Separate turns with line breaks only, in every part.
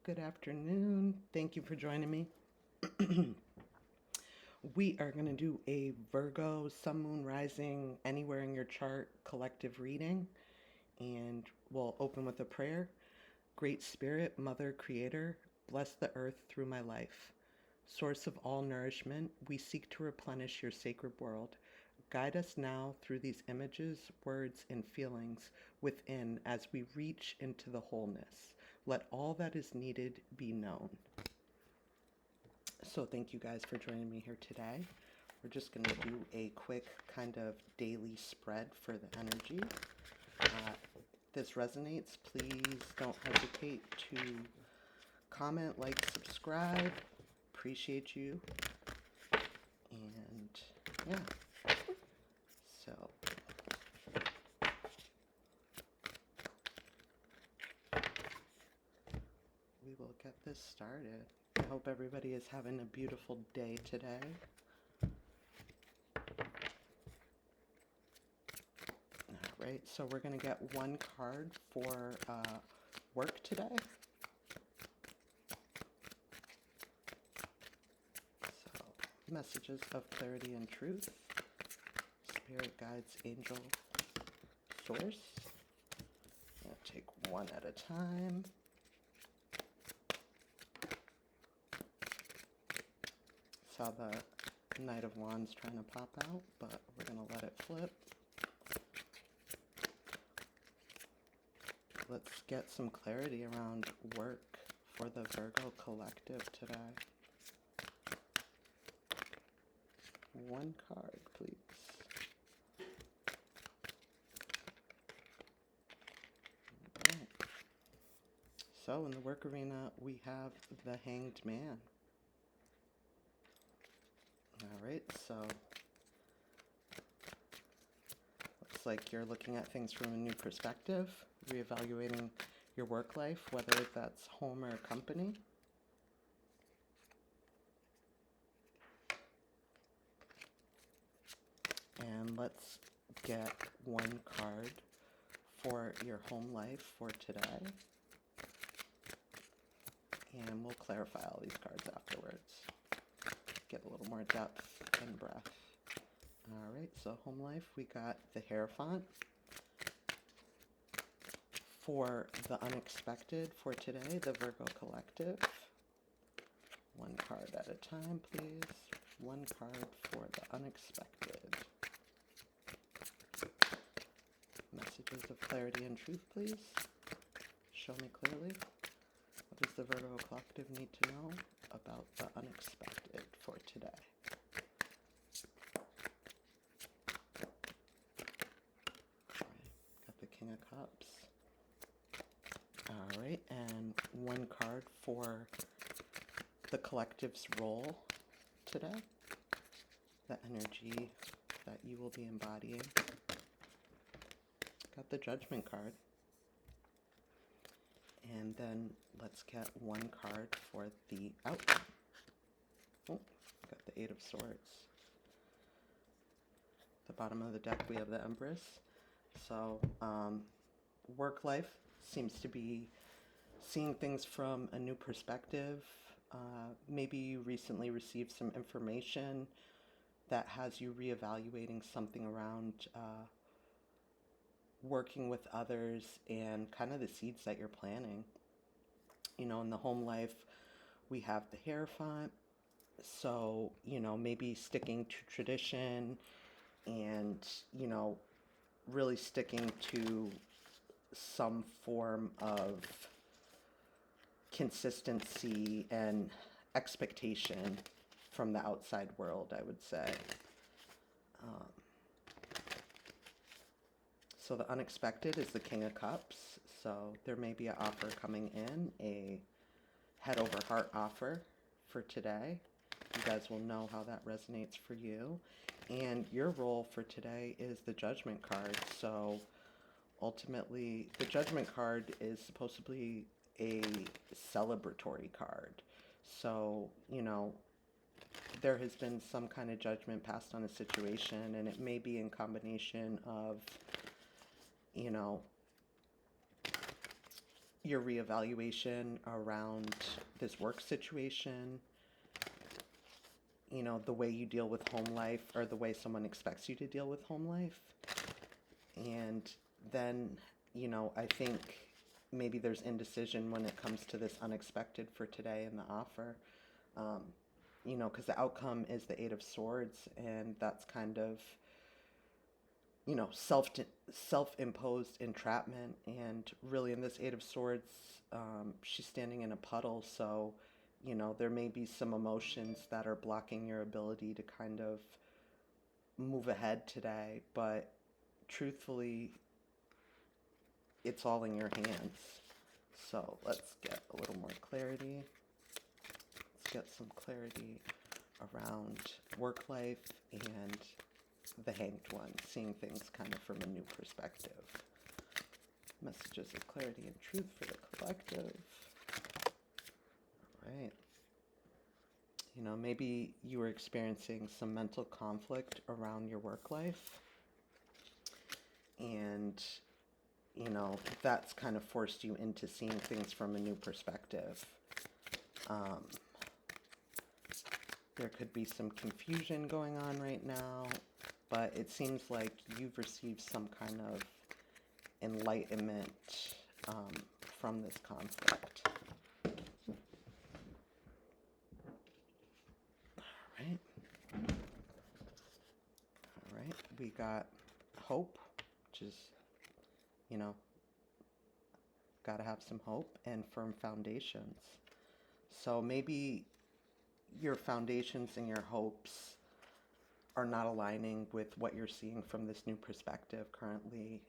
Good afternoon. Thank you for joining me. We are going to do a Virgo, Sun, Moon, Rising, anywhere in your chart collective reading. And we'll open with a prayer. Great Spirit, Mother, Creator, bless the earth through my life. Source of all nourishment, we seek to replenish your sacred world. Guide us now through these images, words, and feelings within as we reach into the wholeness. Let all that is needed be known. So thank you guys for joining me here today. We're just going to do a quick kind of daily spread for the energy. If this resonates, please don't hesitate to comment, like, subscribe. Appreciate you. And yeah, so we will get this started. I hope everybody is having a beautiful day today. All right, so we're going to get one card for work today. So, messages of clarity and truth. Spirit guides, angel, source. I'm going to take one at a time. Saw the Knight of Wands trying to pop out, but we're going to let it flip. Let's get some clarity around work for the Virgo collective today. One card, please. All right. So in the work arena, we have the Hanged Man. All right, so looks like you're looking at things from a new perspective, reevaluating your work life, whether that's home or company. And let's get one card for your home life for today. And we'll clarify all these cards afterwards. Get a little more depth and breath. All right, so home life, we got the Hierophant. For the unexpected for today, the Virgo collective. One card at a time, please. One card for the unexpected. Messages of clarity and truth, please. Show me clearly. What does the Virgo collective need to know about the unexpected for today? Got the King of Cups. All right, and one card for the collective's role today. The energy that you will be embodying. Got the Judgment card. And then let's get one card for the outcome. Oh, got the Eight of Swords. The bottom of the deck, we have the Empress. So, work life seems to be seeing things from a new perspective. Maybe you recently received some information that has you reevaluating something around working with others and kind of the seeds that you're planting. You know, in the home life, we have the Hierophant. So, you know, maybe sticking to tradition and, you know, really sticking to some form of consistency and expectation from the outside world, I would say. So the unexpected is the King of Cups. So there may be an offer coming in, a head over heart offer for today. You guys will know how that resonates for you. And your role for today is the Judgment card. So ultimately, the Judgment card is supposed to be a celebratory card. So, you know, there has been some kind of judgment passed on a situation, and it may be in combination of, you know, your reevaluation around this work situation, the way you deal with home life or the way someone expects you to deal with home life. And then, I think maybe there's indecision when it comes to this unexpected for today in the offer. Because the outcome is the Eight of Swords, and that's kind of, self-imposed entrapment. And really in this Eight of Swords, she's standing in a puddle, so, there may be some emotions that are blocking your ability to kind of move ahead today, but truthfully, it's all in your hands. So let's get a little more clarity. Let's get some clarity around work life and the Hanged One, seeing things kind of from a new perspective. Messages of clarity and truth for the collective. All right. Maybe you were experiencing some mental conflict around your work life, and that's kind of forced you into seeing things from a new perspective. There could be some confusion going on right now, but it seems like you've received some kind of enlightenment from this conflict. All right, we got hope, which is, gotta have some hope, and firm foundations. So maybe your foundations and your hopes are not aligning with what you're seeing from this new perspective currently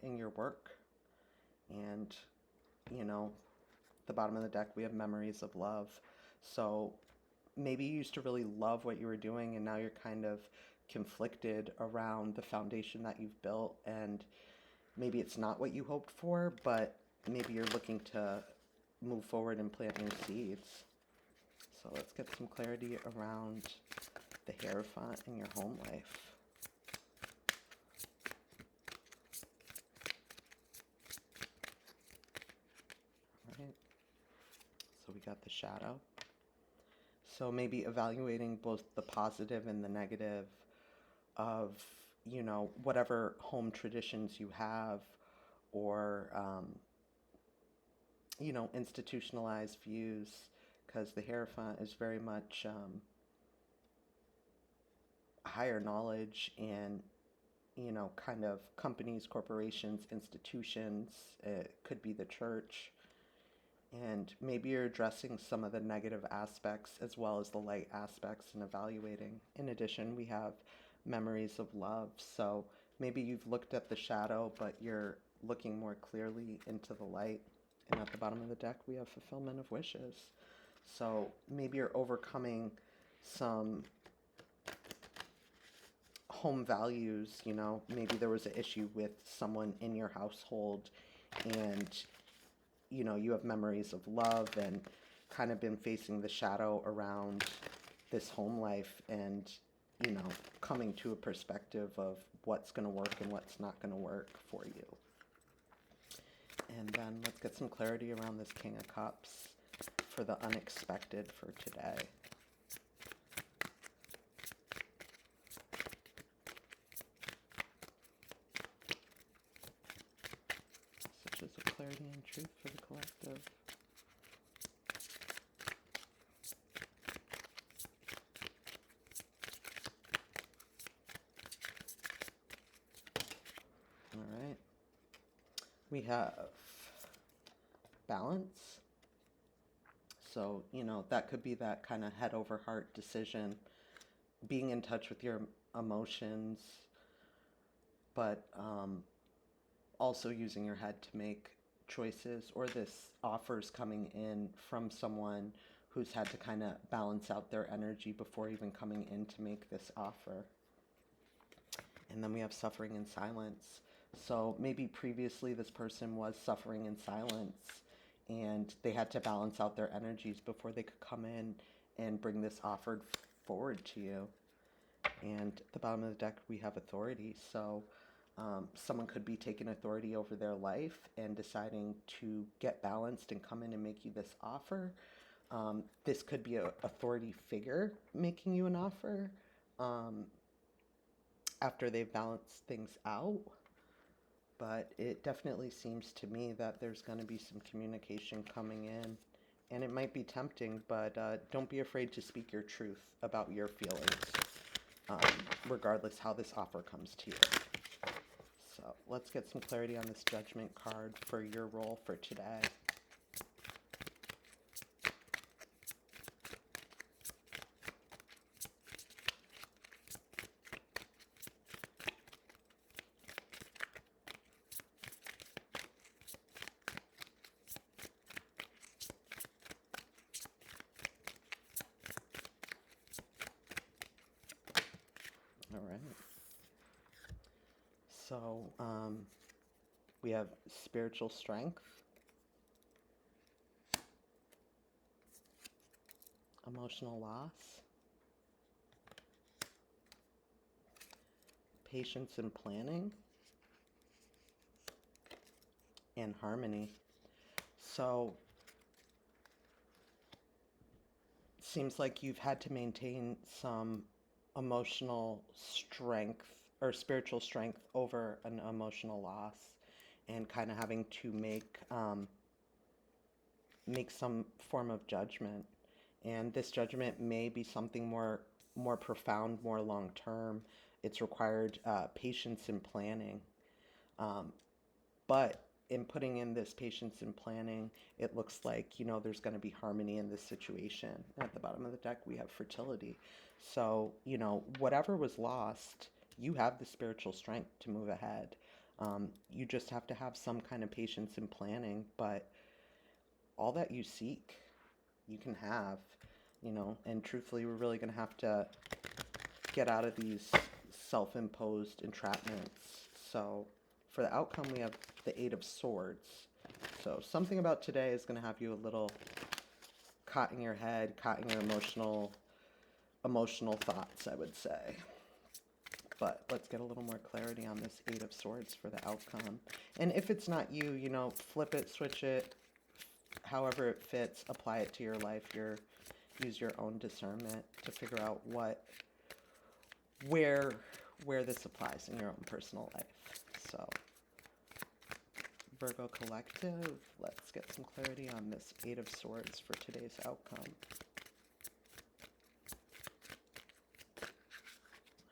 in your work. And, the bottom of the deck, we have memories of love. So maybe you used to really love what you were doing, and now you're kind of conflicted around the foundation that you've built, and maybe it's not what you hoped for, but maybe you're looking to move forward and plant new seeds. So let's get some clarity around the Hierophant in your home life. All right. So we got the Shadow. So maybe evaluating both the positive and the negative of, whatever home traditions you have, or, institutionalized views, because the Hierophant is very much higher knowledge and, kind of companies, corporations, institutions. It could be the church. And maybe you're addressing some of the negative aspects as well as the light aspects and evaluating. In addition, we have memories of love. So maybe you've looked at the shadow, but you're looking more clearly into the light. And at the bottom of the deck, we have fulfillment of wishes. So maybe you're overcoming some home values, maybe there was an issue with someone in your household, and you have memories of love and kind of been facing the shadow around this home life, and coming to a perspective of what's going to work and what's not going to work for you. And then let's get some clarity around this King of Cups for the unexpected for today. Messages of clarity and truth for the collective. All right. We have balance. So, that could be that kind of head over heart decision, being in touch with your emotions, but also using your head to make choices, or this offers coming in from someone who's had to kind of balance out their energy before even coming in to make this offer. And then we have suffering in silence. So maybe previously this person was suffering in silence, and they had to balance out their energies before they could come in and bring this offer forward to you. And at the bottom of the deck, we have authority. So Someone could be taking authority over their life and deciding to get balanced and come in and make you this offer. This could be an authority figure making you an offer um, after they've balanced things out. But it definitely seems to me that there's going to be some communication coming in. And it might be tempting, but don't be afraid to speak your truth about your feelings, um, regardless how this offer comes to you. So let's get some clarity on this Judgment card for your role for today. All right. So we have spiritual strength, emotional loss, patience and planning, and harmony. So seems like you've had to maintain some emotional strength or spiritual strength over an emotional loss, and kind of having to make some form of judgment. And this judgment may be something more profound, more long term. It's required patience and planning. Um, but in putting in this patience and planning, it looks like, there's going to be harmony in this situation. At the bottom of the deck, we have fertility. So, whatever was lost, you have the spiritual strength to move ahead. You just have to have some kind of patience and planning, but all that you seek, you can have, and truthfully, we're really going to have to get out of these self-imposed entrapments. So for the outcome, we have the Eight of Swords. So something about today is going to have you a little caught in your head, caught in your emotional thoughts, I would say. But let's get a little more clarity on this Eight of Swords for the outcome. And if it's not you, flip it, switch it, however it fits, apply it to your life. Use your own discernment to figure out where this applies in your own personal life. So, Virgo Collective, let's get some clarity on this Eight of Swords for today's outcome.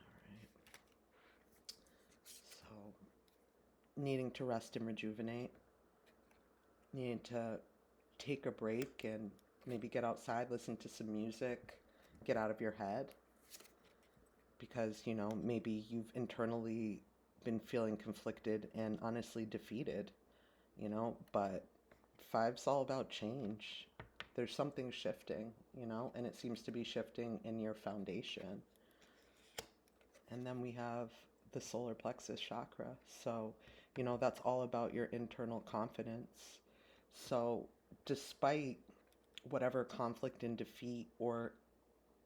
Alright. So, needing to rest and rejuvenate. Needing to take a break and maybe get outside, listen to some music, get out of your head. Because, maybe you've internally been feeling conflicted and honestly defeated, but five's all about change. There's something shifting, and it seems to be shifting in your foundation. And then we have the solar plexus chakra. So, that's all about your internal confidence. So, despite whatever conflict and defeat or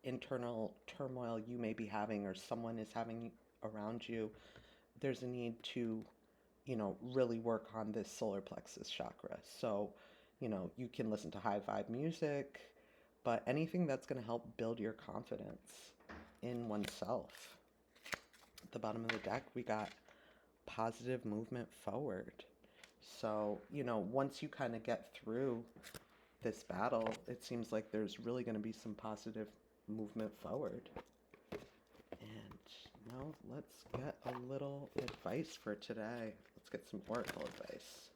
internal turmoil you may be having or someone is having around you, there's a need to, really work on this solar plexus chakra. So, you can listen to high vibe music, but anything that's going to help build your confidence in oneself. At the bottom of the deck, we got positive movement forward. So, once you kind of get through this battle, it seems like there's really going to be some positive movement forward. And now let's get a little advice for today. Let's get some oracle advice.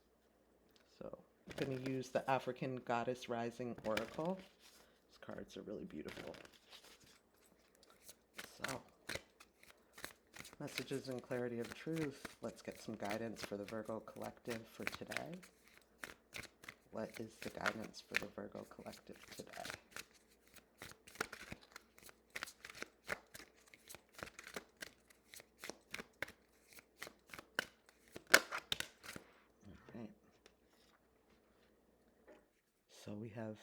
So I'm going to use the African Goddess Rising Oracle. These cards are really beautiful. So, messages and clarity of truth. Let's get some guidance for the Virgo Collective for today. What is the guidance for the Virgo Collective today? All right. So we have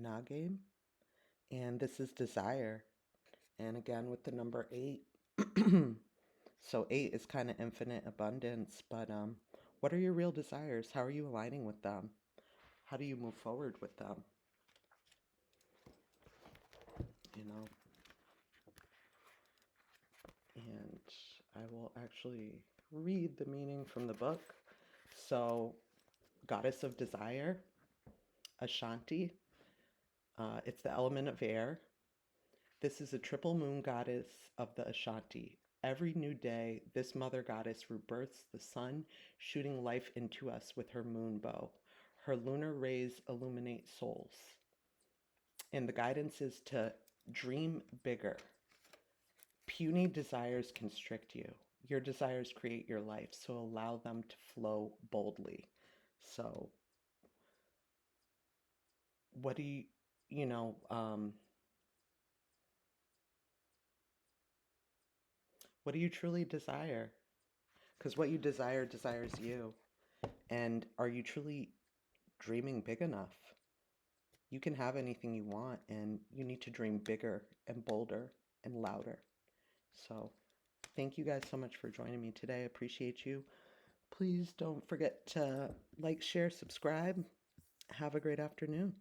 Nagame, and this is desire. And again, with the number 8, So 8 is kind of infinite abundance, but what are your real desires? How are you aligning with them? How do you move forward with them? You know, and I will actually read the meaning from the book. So, goddess of desire, Ashanti. It's the element of air. This is a triple moon goddess of the Ashanti. Every new day, this mother goddess rebirths the sun, shooting life into us with her moon bow. Her lunar rays illuminate souls. And the guidance is to dream bigger. Puny desires constrict you. Your desires create your life, so allow them to flow boldly. So, what do you, you know, what do you truly desire? Because what you desire desires you. And are you truly dreaming big enough? You can have anything you want, and you need to dream bigger and bolder and louder. So, thank you guys so much for joining me today. I appreciate you. Please don't forget to like, share, subscribe. Have a great afternoon.